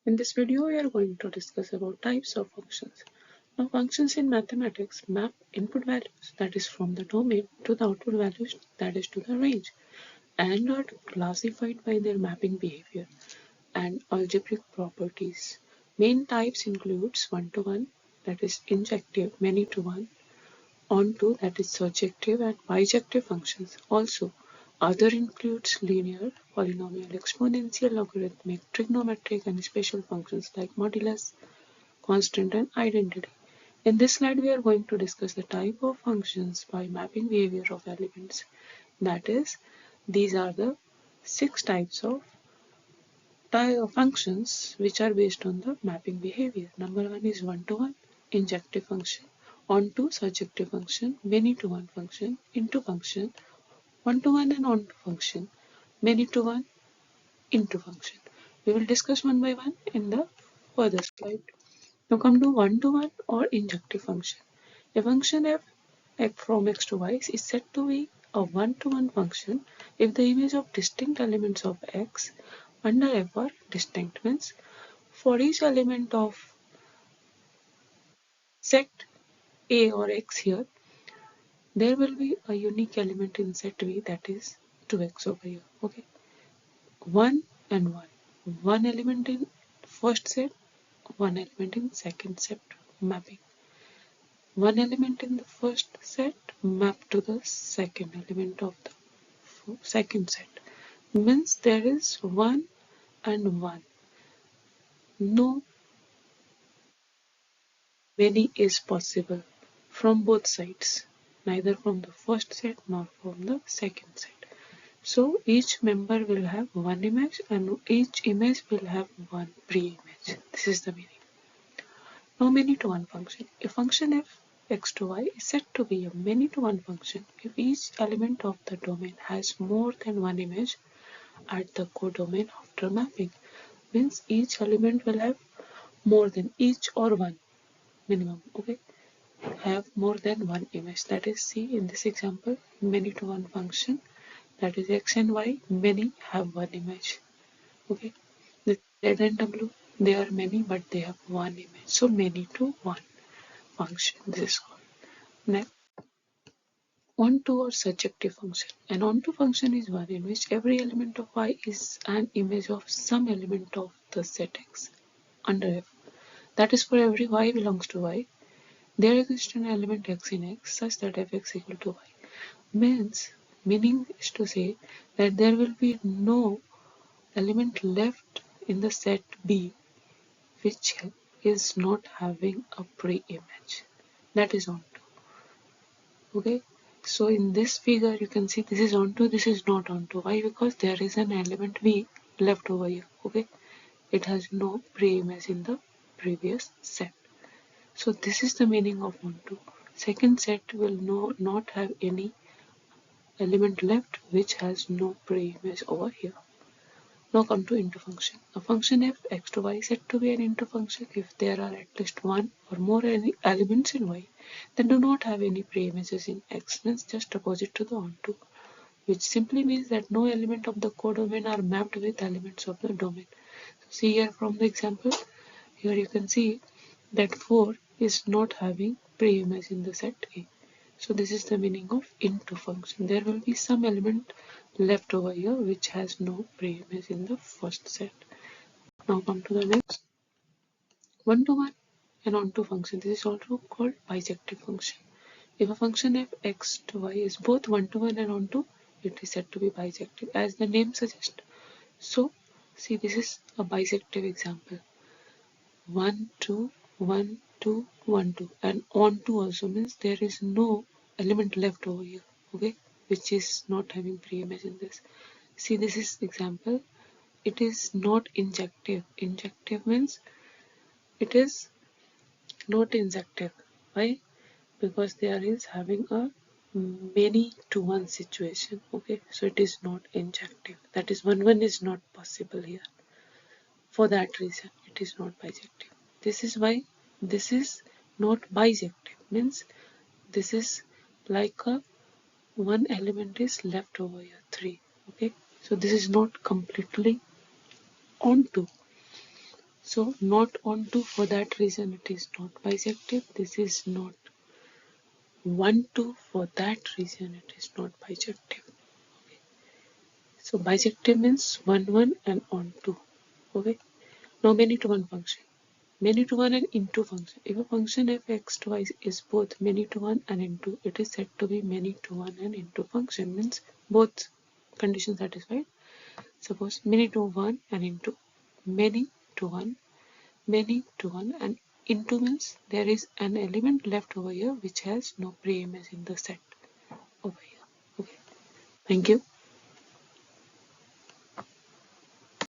In this video, we are going to discuss about types of functions. Now, functions in mathematics map input values, that is from the domain, to the output values, that is to the range, and are classified by their mapping behavior and algebraic properties. Main types includes one-to-one, that is injective, many-to-one, onto, that is surjective, and bijective functions. Also, other includes linear, polynomial, exponential, logarithmic, trigonometric, and special functions like modulus, constant, and identity. In this slide, we are going to discuss the type of functions by mapping behavior of elements. That is, these are the 6 types of functions which are based on the mapping behavior. Number 1 is one-to-one, injective function, onto surjective function, many-to-one function, into function, one-to-one and onto function, many-to-one, into function. We will discuss one by one in the further slide. Now come to one-to-one or injective function. A function f from x to y is said to be a one-to-one function if the image of distinct elements of x under f are distinct. Means for each element of set A or x here, there will be a unique element in set V, that is 2x over here. Okay, 1 and 1. One element in first set, one element in second set mapping. One element in the first set mapped to the second element of the second set. Means there is 1 and 1. No many is possible from both sides, neither from the first set nor from the second set. So each member will have one image and each image will have one pre-image. This is the meaning. Now many-to-one function. A function f x to y is said to be a many-to-one function if each element of the domain has more than one image at the codomain after mapping. Means each element will have more than each or one minimum. Okay, have more than one image. That is, see in this example, many-to-one function, that is x and y, many have one image. Okay, the z and w, they are many but they have one image. So many to one function, this is called. Next, onto or surjective function. An onto function is one in which every element of y is an image of some element of the set x under f. That is, for every y belongs to y, there exists an element x in x such that fx equal to y. Meaning is to say that there will be no element left in the set B which is not having a pre-image. That is onto. Okay, so in this figure you can see this is onto, this is not onto. Why? Because there is an element V left over here. Okay, it has no pre-image in the previous set. So this is the meaning of onto. Second set will not have any element left which has no pre-image over here. Now come to into function. A function f x to y is said to be an into function if there are at least one or more elements in y that do not have any pre-images in x, means just opposite to the onto, which simply means that no element of the codomain are mapped with elements of the domain. So see here from the example, here you can see that 4 is not having pre-image in the set A. So this is the meaning of into function. There will be some element left over here which has no pre-image in the first set. Now come to the next. One-to-one and onto function. This is also called bijective function. If a function f x to y is both one-to-one and onto, it is said to be bijective, as the name suggests. So see, this is a bijective example. 1, 2, 1, 2, 1, 2, and onto also means there is no element left over here, okay, which is not having pre-image in this. See, this is example. It is not injective. Injective means it is not injective. Why? Because there is having a many to one situation. Okay, so it is not injective. That is, one is not possible here. For that reason, it is not bijective. This is why this is not bijective. Means this is like a one element is left over here, 3. Okay, so this is not completely onto. So not onto, for that reason it is not bisective. This is not 1 2, for that reason it is not bijective. So bijective means 1 1 and onto. Okay. Now many to one function. Many to one and into function. If a function f x twice is both many to one and into, it is said to be many to one and into function. Means both conditions satisfied. Suppose many to one and into. Many to one, many to one, and into means there is an element left over here which has no pre-image in the set over here. Okay. Thank you.